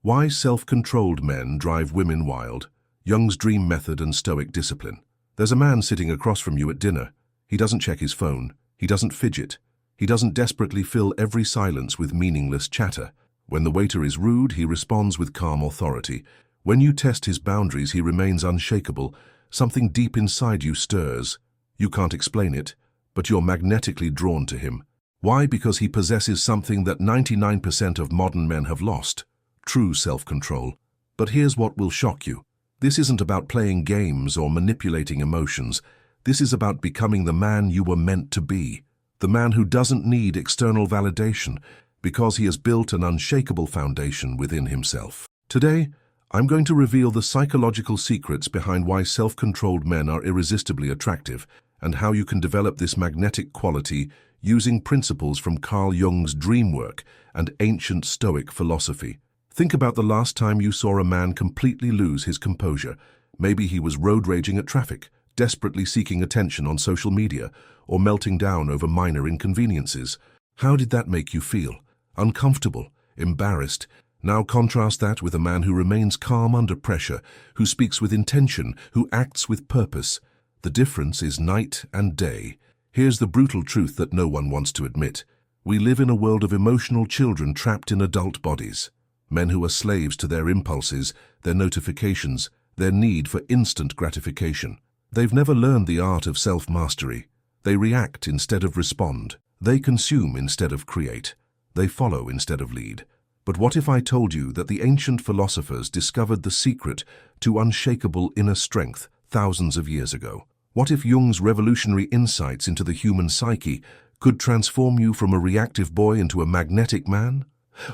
Why self-controlled men drive women wild. Jung's dream method and Stoic discipline. There's a man sitting across from you at dinner. He doesn't check his phone. He doesn't fidget. He doesn't desperately fill every silence with meaningless chatter. When the waiter is rude, he responds with calm authority. When you test his boundaries, he remains unshakable. Something deep inside you stirs. You can't explain it, but you're magnetically drawn to him. Why? Because he possesses something that 99% of modern men have lost: true self-control. But here's what will shock you. This isn't about playing games or manipulating emotions. This is about becoming the man you were meant to be. The man who doesn't need external validation because he has built an unshakable foundation within himself. Today, I'm going to reveal the psychological secrets behind why self-controlled men are irresistibly attractive and how you can develop this magnetic quality using principles from Carl Jung's dream work and ancient Stoic philosophy. Think about the last time you saw a man completely lose his composure. Maybe he was road raging at traffic, desperately seeking attention on social media, or melting down over minor inconveniences. How did that make you feel? Uncomfortable? Embarrassed? Now contrast that with a man who remains calm under pressure, who speaks with intention, who acts with purpose. The difference is night and day. Here's the brutal truth that no one wants to admit. We live in a world of emotional children trapped in adult bodies. Men who are slaves to their impulses, their notifications, their need for instant gratification. They've never learned the art of self-mastery. They react instead of respond. They consume instead of create. They follow instead of lead. But what if I told you that the ancient philosophers discovered the secret to unshakable inner strength thousands of years ago? What if Jung's revolutionary insights into the human psyche could transform you from a reactive boy into a magnetic man?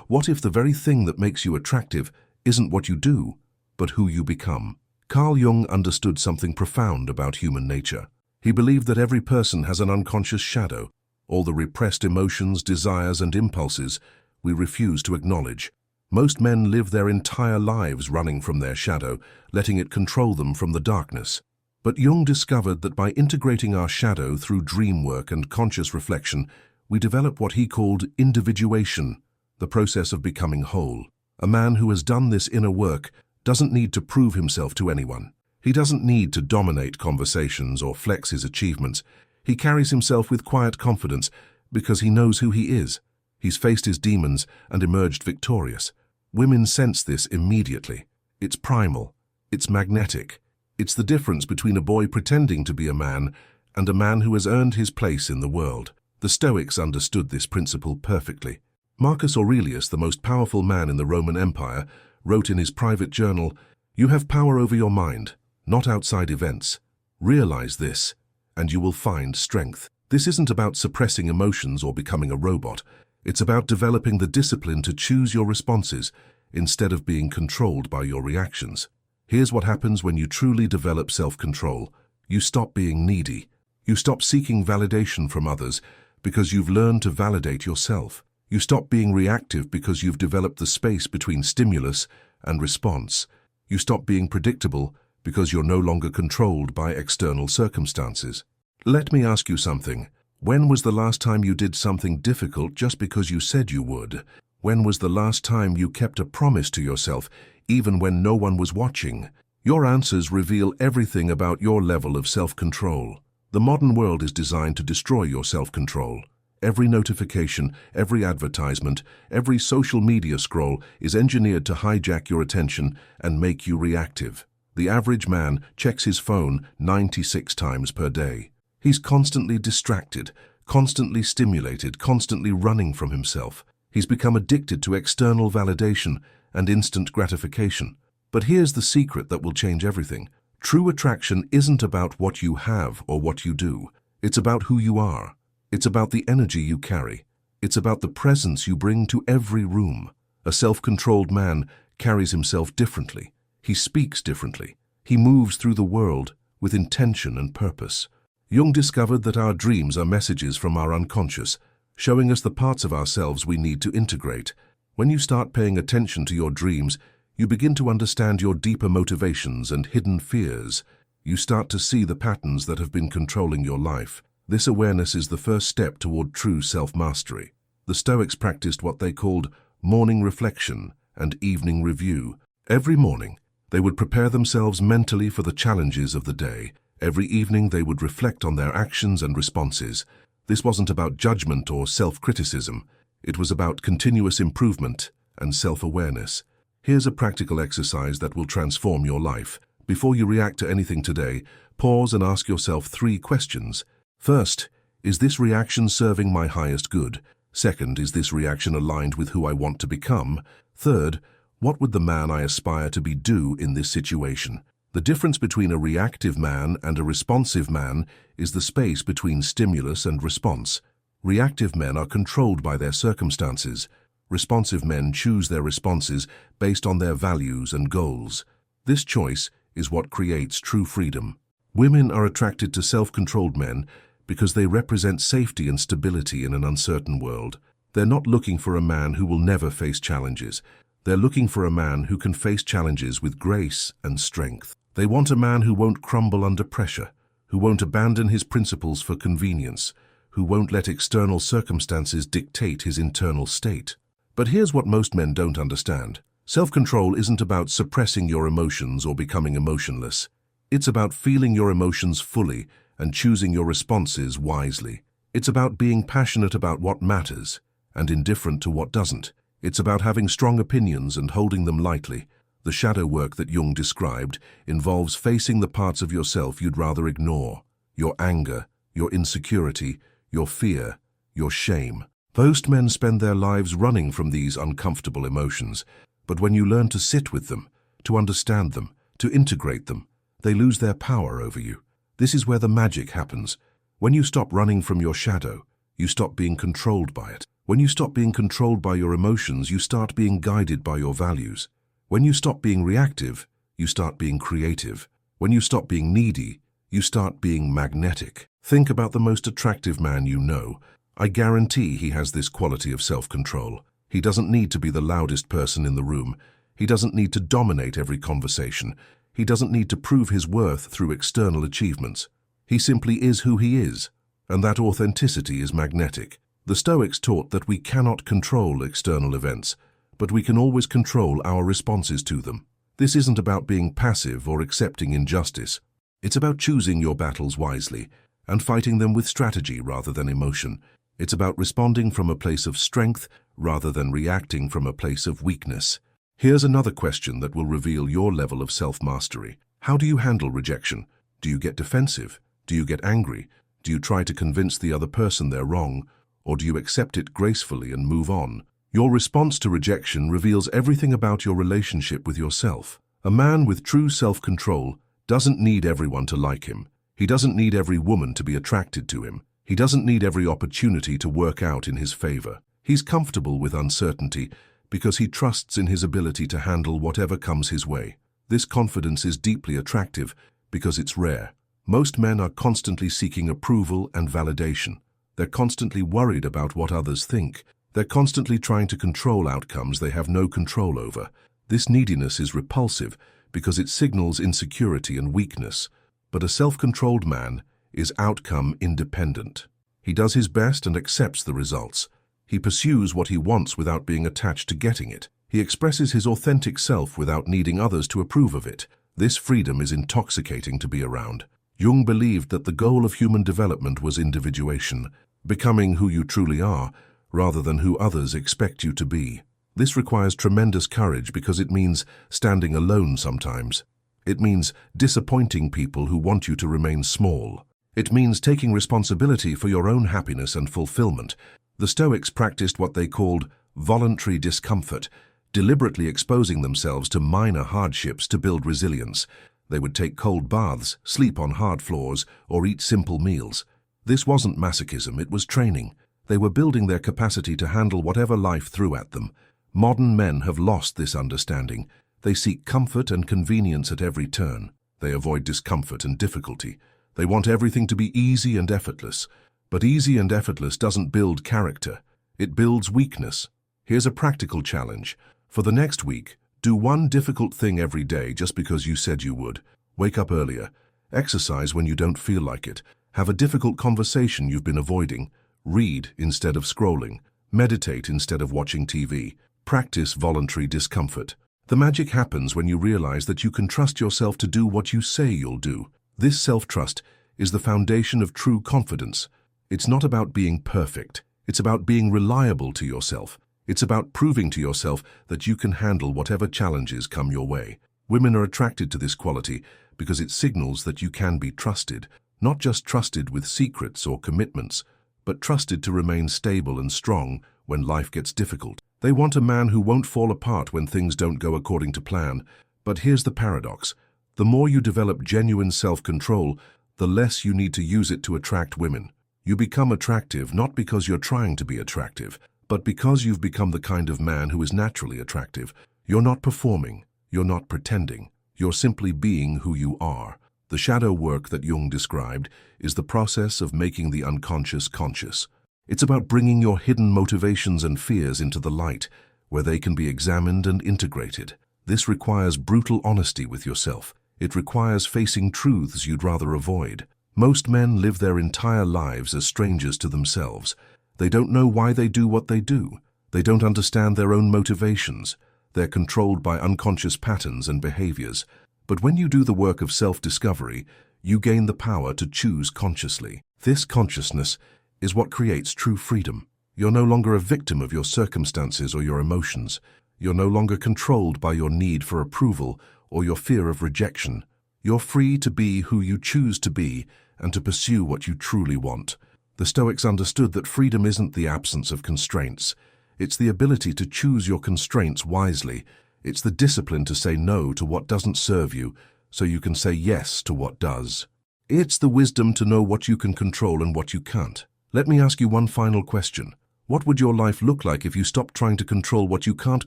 What if the very thing that makes you attractive isn't what you do, but who you become? Carl Jung understood something profound about human nature. He believed that every person has an unconscious shadow, all the repressed emotions, desires, and impulses we refuse to acknowledge. Most men live their entire lives running from their shadow, letting it control them from the darkness. But Jung discovered that by integrating our shadow through dream work and conscious reflection, we develop what he called individuation, the process of becoming whole. A man who has done this inner work doesn't need to prove himself to anyone. He doesn't need to dominate conversations or flex his achievements. He carries himself with quiet confidence because he knows who he is. He's faced his demons and emerged victorious. Women sense this immediately. It's primal. It's magnetic. It's the difference between a boy pretending to be a man and a man who has earned his place in the world. The Stoics understood this principle perfectly. Marcus Aurelius, the most powerful man in the Roman Empire, wrote in his private journal, "You have power over your mind, not outside events. Realize this, and you will find strength." This isn't about suppressing emotions or becoming a robot. It's about developing the discipline to choose your responses instead of being controlled by your reactions. Here's what happens when you truly develop self-control. You stop being needy. You stop seeking validation from others because you've learned to validate yourself. You stop being reactive because you've developed the space between stimulus and response. You stop being predictable because you're no longer controlled by external circumstances. Let me ask you something. When was the last time you did something difficult just because you said you would? When was the last time you kept a promise to yourself, even when no one was watching? Your answers reveal everything about your level of self-control. The modern world is designed to destroy your self-control. Every notification, every advertisement, every social media scroll is engineered to hijack your attention and make you reactive. The average man checks his phone 96 times per day. He's constantly distracted, constantly stimulated, constantly running from himself. He's become addicted to external validation and instant gratification. But here's the secret that will change everything. True attraction isn't about what you have or what you do. It's about who you are. It's about the energy you carry. It's about the presence you bring to every room. A self-controlled man carries himself differently. He speaks differently. He moves through the world with intention and purpose. Jung discovered that our dreams are messages from our unconscious, showing us the parts of ourselves we need to integrate. When you start paying attention to your dreams, you begin to understand your deeper motivations and hidden fears. You start to see the patterns that have been controlling your life. This awareness is the first step toward true self-mastery. The Stoics practiced what they called morning reflection and evening review. Every morning, they would prepare themselves mentally for the challenges of the day. Every evening, they would reflect on their actions and responses. This wasn't about judgment or self-criticism. It was about continuous improvement and self-awareness. Here's a practical exercise that will transform your life. Before you react to anything today, pause and ask yourself 3 questions. First, is this reaction serving my highest good? Second, is this reaction aligned with who I want to become? Third, what would the man I aspire to be do in this situation? The difference between a reactive man and a responsive man is the space between stimulus and response. Reactive men are controlled by their circumstances. Responsive men choose their responses based on their values and goals. This choice is what creates true freedom. Women are attracted to self-controlled men because they represent safety and stability in an uncertain world. They're not looking for a man who will never face challenges. They're looking for a man who can face challenges with grace and strength. They want a man who won't crumble under pressure, who won't abandon his principles for convenience, who won't let external circumstances dictate his internal state. But here's what most men don't understand. Self-control isn't about suppressing your emotions or becoming emotionless. It's about feeling your emotions fully and choosing your responses wisely. It's about being passionate about what matters and indifferent to what doesn't. It's about having strong opinions and holding them lightly. The shadow work that Jung described involves facing the parts of yourself you'd rather ignore: your anger, your insecurity, your fear, your shame. Most men spend their lives running from these uncomfortable emotions, but when you learn to sit with them, to understand them, to integrate them, they lose their power over you. This is where the magic happens. When you stop running from your shadow, you stop being controlled by it. When you stop being controlled by your emotions, you start being guided by your values. When you stop being reactive, you start being creative. When you stop being needy, you start being magnetic. Think about the most attractive man you know. I guarantee he has this quality of self-control. He doesn't need to be the loudest person in the room. He doesn't need to dominate every conversation. He doesn't need to prove his worth through external achievements. He simply is who he is, and that authenticity is magnetic. The Stoics taught that we cannot control external events, but we can always control our responses to them. This isn't about being passive or accepting injustice. It's about choosing your battles wisely and fighting them with strategy rather than emotion. It's about responding from a place of strength rather than reacting from a place of weakness. Here's another question that will reveal your level of self-mastery. How do you handle rejection? Do you get defensive? Do you get angry? Do you try to convince the other person they're wrong? Or do you accept it gracefully and move on? Your response to rejection reveals everything about your relationship with yourself. A man with true self-control doesn't need everyone to like him. He doesn't need every woman to be attracted to him. He doesn't need every opportunity to work out in his favor. He's comfortable with uncertainty because he trusts in his ability to handle whatever comes his way. This confidence is deeply attractive because it's rare. Most men are constantly seeking approval and validation. They're constantly worried about what others think. They're constantly trying to control outcomes they have no control over. This neediness is repulsive because it signals insecurity and weakness. But a self-controlled man is outcome independent. He does his best and accepts the results. He pursues what he wants without being attached to getting it. He expresses his authentic self without needing others to approve of it. This freedom is intoxicating to be around. Jung believed that the goal of human development was individuation, becoming who you truly are, rather than who others expect you to be. This requires tremendous courage because it means standing alone sometimes. It means disappointing people who want you to remain small. It means taking responsibility for your own happiness and fulfillment. The Stoics practiced what they called voluntary discomfort, deliberately exposing themselves to minor hardships to build resilience. They would take cold baths, sleep on hard floors, or eat simple meals. This wasn't masochism, it was training. They were building their capacity to handle whatever life threw at them. Modern men have lost this understanding. They seek comfort and convenience at every turn. They avoid discomfort and difficulty. They want everything to be easy and effortless. But easy and effortless doesn't build character. It builds weakness. Here's a practical challenge. For the next week, do one difficult thing every day just because you said you would. Wake up earlier. Exercise when you don't feel like it. Have a difficult conversation you've been avoiding. Read instead of scrolling. Meditate instead of watching TV. practice voluntary discomfort. The magic happens when you realize that you can trust yourself to do what you say you'll do. This self-trust is the foundation of true confidence. It's not about being perfect. It's about being reliable to yourself. It's about proving to yourself that you can handle whatever challenges come your way. Women are attracted to this quality because it signals that you can be trusted, not just trusted with secrets or commitments, but trusted to remain stable and strong when life gets difficult. They want a man who won't fall apart when things don't go according to plan. But here's the paradox. The more you develop genuine self-control, the less you need to use it to attract women. You become attractive not because you're trying to be attractive, but because you've become the kind of man who is naturally attractive. You're not performing. You're not pretending. You're simply being who you are. The shadow work that Jung described is the process of making the unconscious conscious. It's about bringing your hidden motivations and fears into the light, where they can be examined and integrated. This requires brutal honesty with yourself. It requires facing truths you'd rather avoid. Most men live their entire lives as strangers to themselves. They don't know why they do what they do. They don't understand their own motivations. They're controlled by unconscious patterns and behaviors. But when you do the work of self-discovery, you gain the power to choose consciously. This consciousness is what creates true freedom. You're no longer a victim of your circumstances or your emotions. You're no longer controlled by your need for approval or your fear of rejection. You're free to be who you choose to be and to pursue what you truly want. The Stoics understood that freedom isn't the absence of constraints. It's the ability to choose your constraints wisely. It's the discipline to say no to what doesn't serve you so you can say yes to what does. It's the wisdom to know what you can control and what you can't. Let me ask you one final question. What would your life look like if you stopped trying to control what you can't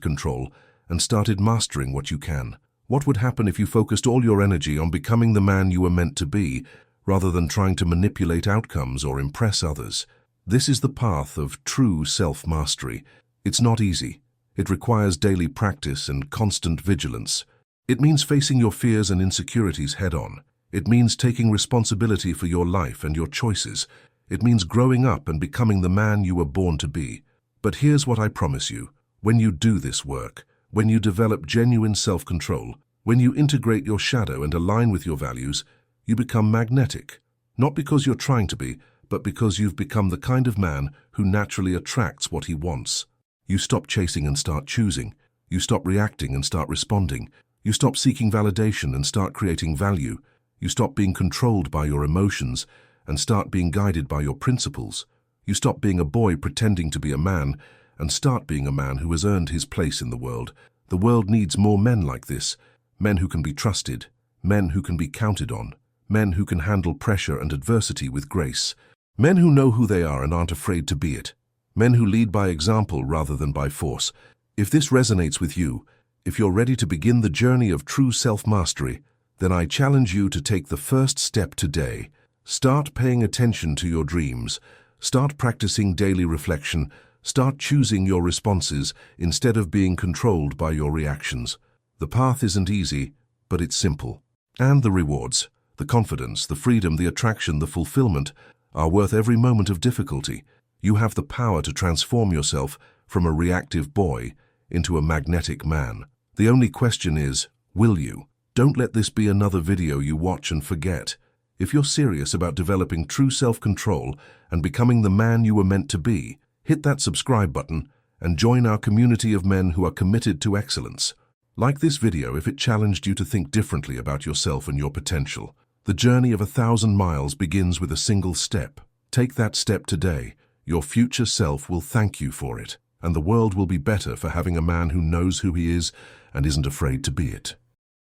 control and started mastering what you can? What would happen if you focused all your energy on becoming the man you were meant to be, rather than trying to manipulate outcomes or impress others? This is the path of true self-mastery. It's not easy. It requires daily practice and constant vigilance. It means facing your fears and insecurities head-on. It means taking responsibility for your life and your choices. It means growing up and becoming the man you were born to be. But here's what I promise you. When you do this work, when you develop genuine self-control, when you integrate your shadow and align with your values, you become magnetic. Not because you're trying to be, but because you've become the kind of man who naturally attracts what he wants. You stop chasing and start choosing. You stop reacting and start responding. You stop seeking validation and start creating value. You stop being controlled by your emotions and start being guided by your principles. You stop being a boy pretending to be a man and start being a man who has earned his place in the world. The world needs more men like this, men who can be trusted, men who can be counted on, men who can handle pressure and adversity with grace, men who know who they are and aren't afraid to be it, men who lead by example rather than by force. If this resonates with you, if you're ready to begin the journey of true self-mastery, then I challenge you to take the first step today. Start paying attention to your dreams. Start practicing daily reflection. Start choosing your responses instead of being controlled by your reactions. The path isn't easy, but it's simple. And the rewards, the confidence, the freedom, the attraction, the fulfillment are worth every moment of difficulty. You have the power to transform yourself from a reactive boy into a magnetic man. The only question is, will you? Don't let this be another video you watch and forget. If you're serious about developing true self-control and becoming the man you were meant to be, hit that subscribe button and join our community of men who are committed to excellence. Like this video if it challenged you to think differently about yourself and your potential. The journey of 1,000 miles begins with a single step. Take that step today. Your future self will thank you for it, and the world will be better for having a man who knows who he is and isn't afraid to be it.